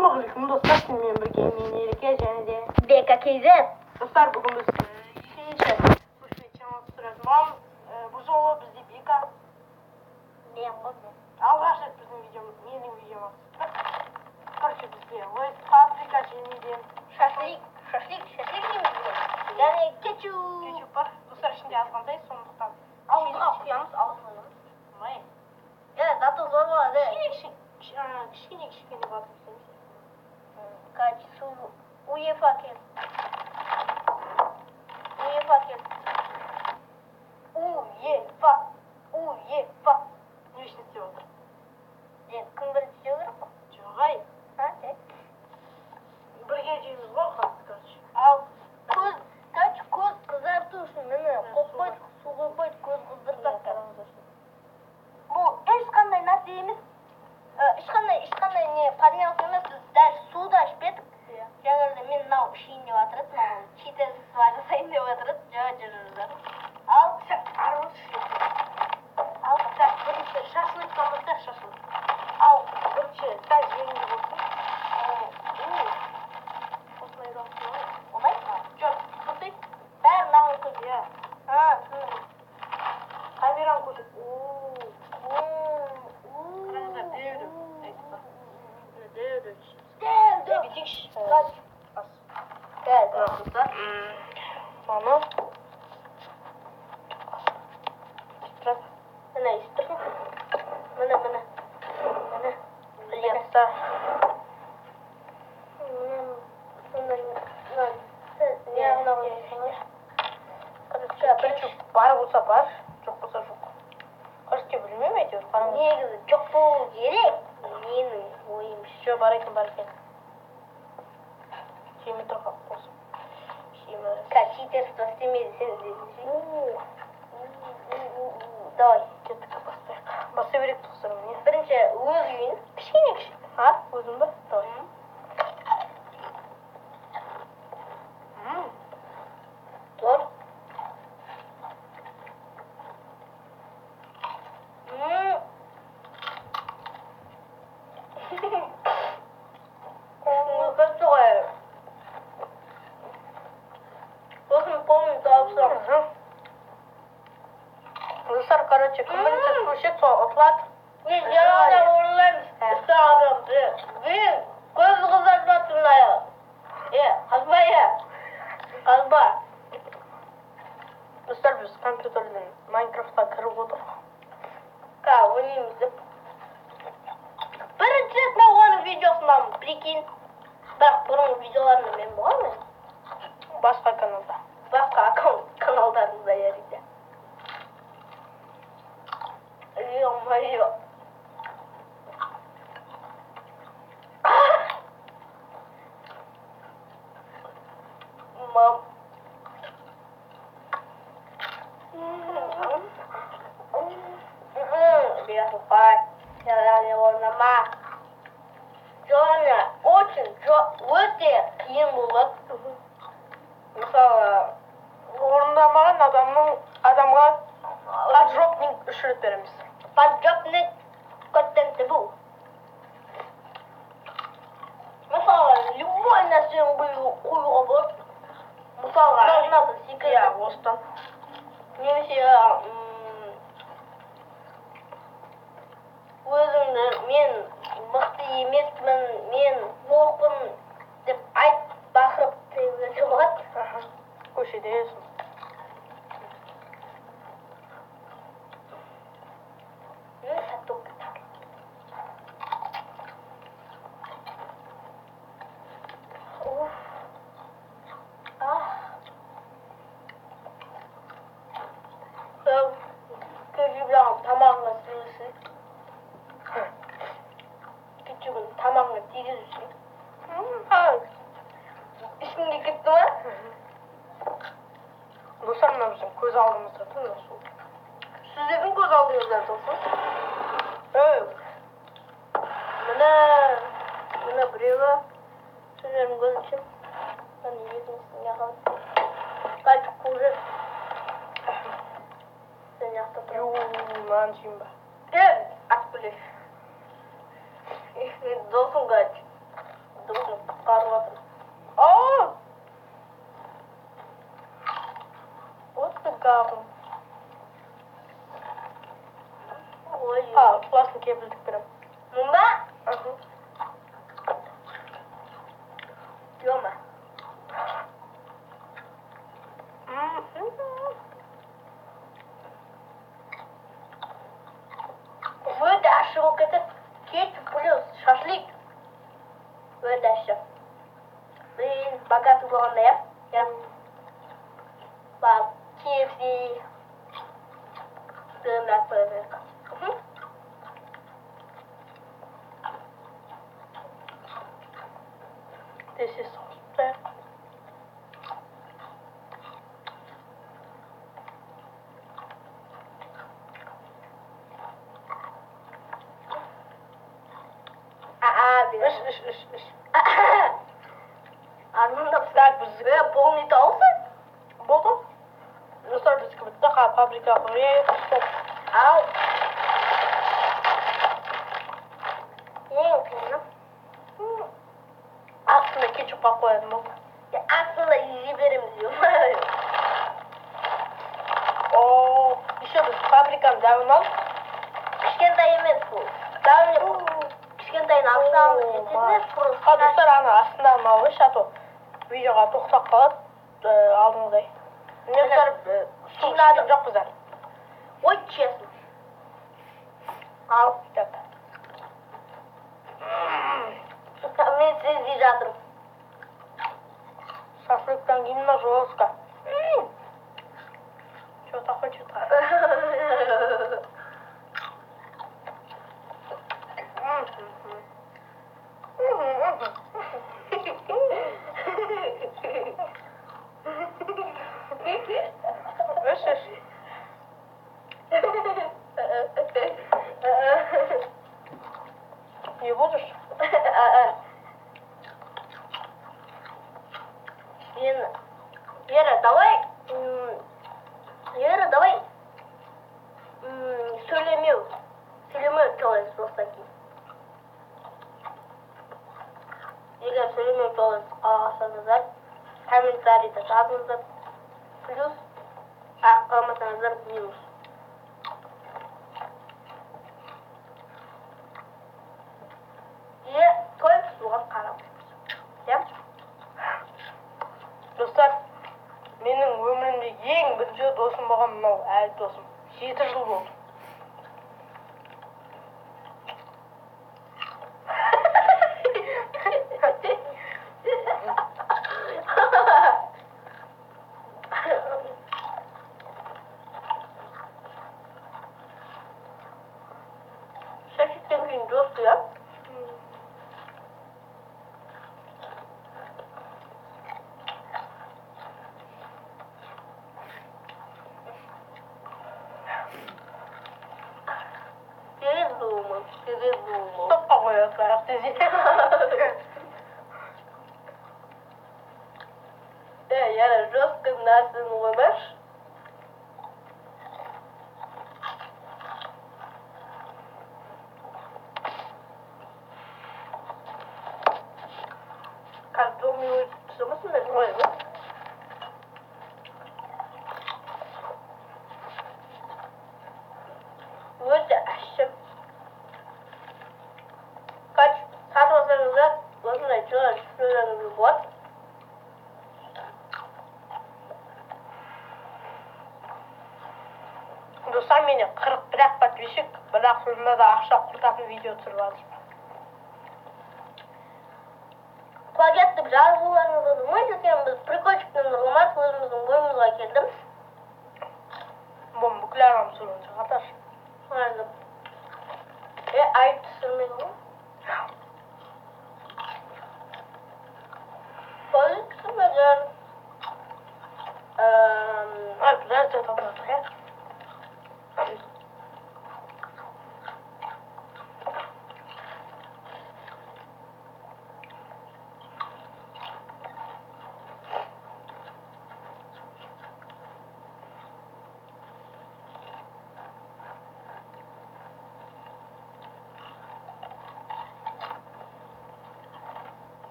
Assalamualaikum dostlar, sizinle birlikte Ereке және де BKKZ. Dostlar, бүгін біз екінші чанал түсіреміз. Маған бұл жолы бізде Бека алғаш рет менің видеома түсті. Короче, бізде Африка және де Шашлик дейміз бе? Яғни кетчуп бар. Достар, ішінде азғандай, сондықтан ауызға құямыз, ауызға құямыз. Зато зор болады. Кішкене батып істейміз. Качу УЕФА кел. УЕФА. Не үшін істеп отыр? Кім бірінші жеу керек қой? Жоқ, ай. Бірге жейміз ғой, короче. Ал көз қызарту үшін мені қойып қойдық, су қойып қойдық, көз қыздырсақ. Бұл ешқандай нәрсе емес. Ешқандай не подмелка емес, біз даже суда ішпедік. Жаңағыда мен мынау ішейін деп жатыр еді, мынау читерсіз жасайын деп жатыр еді. Жоқ. Ал Бірінші шашлықтан бастайық, шашлық. Ал Бірінші сәл жеңіл болсын. осылай болсын. Жоқ, қыстай. Бәрі маған көз. Иә. Түсіндім. Камераны көрсет. Мама. Міне істірсің. Міне. Яста. Кетчуп бар болса бар, жоқ болса жоқ. Короче, білмеймін әйтеуір. Негізі жоқ болу керек. Менің ойымша. Жоқ, бар екен. Жеме тұрға қосып. Читерство істемейді сен десің. Давай. Кеттік, бастайық. Баста берек тұқсырым, не? Бірінші өз үйін. Кішкене. Өзім ба? Давай. Тұр. Көзді ғой. Сосын қолын тауып сұрамыз. Достар, короче, кім бірінші су ішеді, сол ұтылады. Мен жаңағыда орындаймыз. Үсті адам. Мен көзді қызартып жатырмын аяғы. Қазба. Достар, біз компьютерден Майнкрафтқа кіріп отыр. Ойнаймыз деп. Бірінші рет мен оның видеосынан, прикинь. Бірақ бұрынғы видеоларында мен болғанмын. Басқа каналда. Басқа каналдарында еректе. Ё-моё. Мам. Бесухай. Я не орнама. Жоны өте қиын болады. Мысалы, Орындамаған адамға поджопник 3 рет береміз. поджопник контенті бұл. Мысалы, любой нәрсені қоюға болады. Мысалға, мынау секрет. Иә, осыдан. Немесе өзіңді мен мықты емеспін, мен жоқпын деп бақырып сөйлесе болады. Көшеде сон. Тамағына сүйілсін. Кетчугін тамағына тигізсін. Ішіңде кетті ма? Достар, мына біздің көз алдымызда тұр. Сіздердің көз алдыңызда тұрсын. Мына біреуі. Сіздердің көзінше. Мына екіншісіне қалды. Қайтып қуырып. Сен жақта тұр. Мынаны жейін ба? Ат білеш. Досың қач. кепілдік беремін. Мұн ба? Ема. Өте ащы болып кетеді. Кетчуп плюс шашлик. Өте ащы. Блин, богатый болғанда, иә? Иә. Бak, KFC. Black Burger. This is so bad. Іш. Арманда Так, біз полный толсы? болды. Достар бізге бітті. Фабрика қойып. Ау. Ең қиыны. Астына кетчупқа қоятын болды. Астында жібереміз. О, еще біз фабриканы дәуін алып. Кішкентай емес бұл. Кішкентайын ақшамыз жетеді. Достар ана астында мынау шато видеоға тоқтап қалады алдыңыздай. Достар су ішкен жоқпыз әлі. Ой, честно. Ал. Так. Мен сезбей жатырмын. Шашлыктан кейін мына жестко. Что-то хочет. Не будешь? Вера, давай сөйлемеу туралы сұрасаки. Егер сөйлемеу туралы қаласаңыздар, комментарийді жазыңыздар. Плюс қалмасаңыздар минус. Только суға қарап. Достар, менің өмірімде ең бірінші досым болған мынау әлі досым. 7 жыл болды. Шашиттен кейін досты, я? Передумал. Топқа қоясақ десе. Яра, жестко нәрсені қоймаш. Картофель пісірмесін бе? Қойды. Өте әшім. Сатып алсаңыздар, осындай сөйлеңізге болады. Достар, менде 41 подписчик, бірақ сонда да ақша құртатын видео түсіріп жатыр. Плагиаттып жазуларыңызды думайсыз екен, біз прикольчиктен нұрламат өзіміздің ойымызға келдім. Бұл бүкіл ағам сөйлен шығатар. Айып түсірмейді ғой. Қойып түсірмеген. Біраз да тапыратық, иә?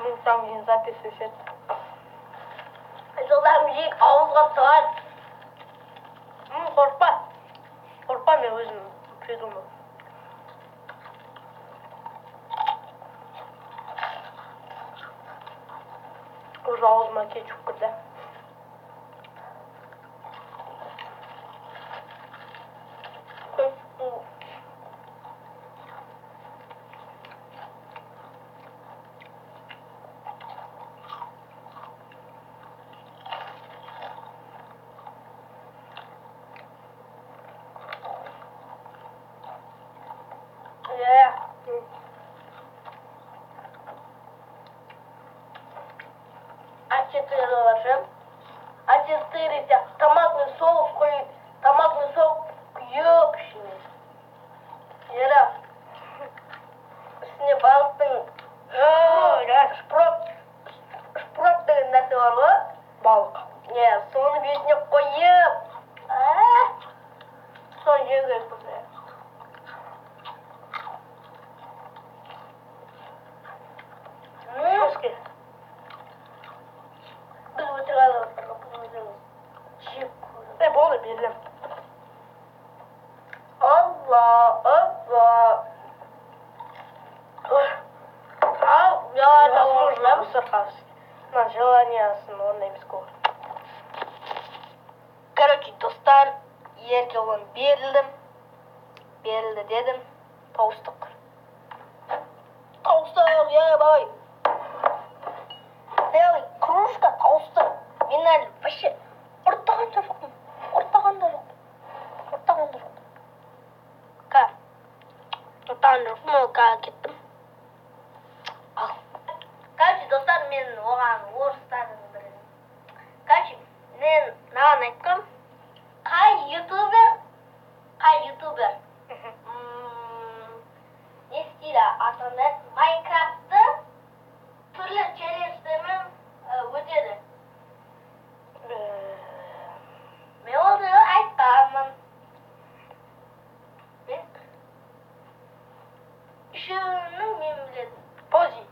Минуттан кейін запись өшеді. Жылдан жек ауызға тығады. Қорықпа. Қорықпа, мен өзім придумал. Уже аузыма кетчуп кірді. А4 ложим. А4 ise томатный соус koyup, томатный соус yok şimdi. Yere. Üstüne balıktın. Şprot деген нәрсе бар ғой. Балық. Соны бетіне қойып. Соны жеу керек бізде. Өске. Біз өтірік алып отырмыз. Жеп көріп. Болды, бердім. Алла. Я сырқасы. На желаниясын ондай емес қой. Короче, достар, ерге оны берілді дедім. Тауыстық, бай. Целый кружка тауыстық. Мен әлі вообще ұрттаған да жоқпын. Кеттім. Ал. Короче, достар, мен оған орыстардың бірін. Короче, мен маған айтқам, қай ютубер не істейді атында Майнкрафтты түрлі челлендждермен өтеді. Мен оны айтқанмын. Мен үшеуінің мен біледім. Пози.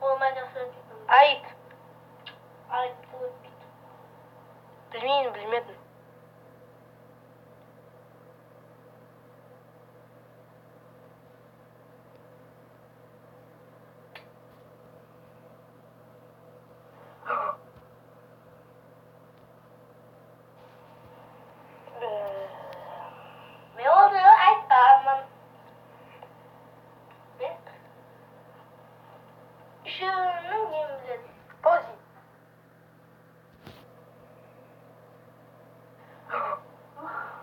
Болмай жақсы өтпейтін. Айт. Айтты өтпейді. Білмедім. Мен оны айтқанмын. Мен үшеуінің мен біледім. Пози.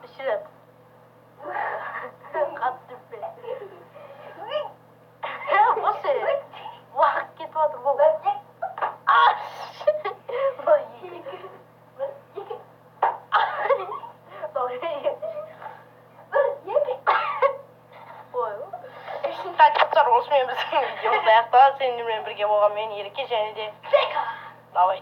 Бішілет. Қатты бе. Осы. Уақыт кетіп отыр бұл. Осымен біздің видеомыз аяқталады. Сендермен бірге болған мен Ереке және де Зека! Давай.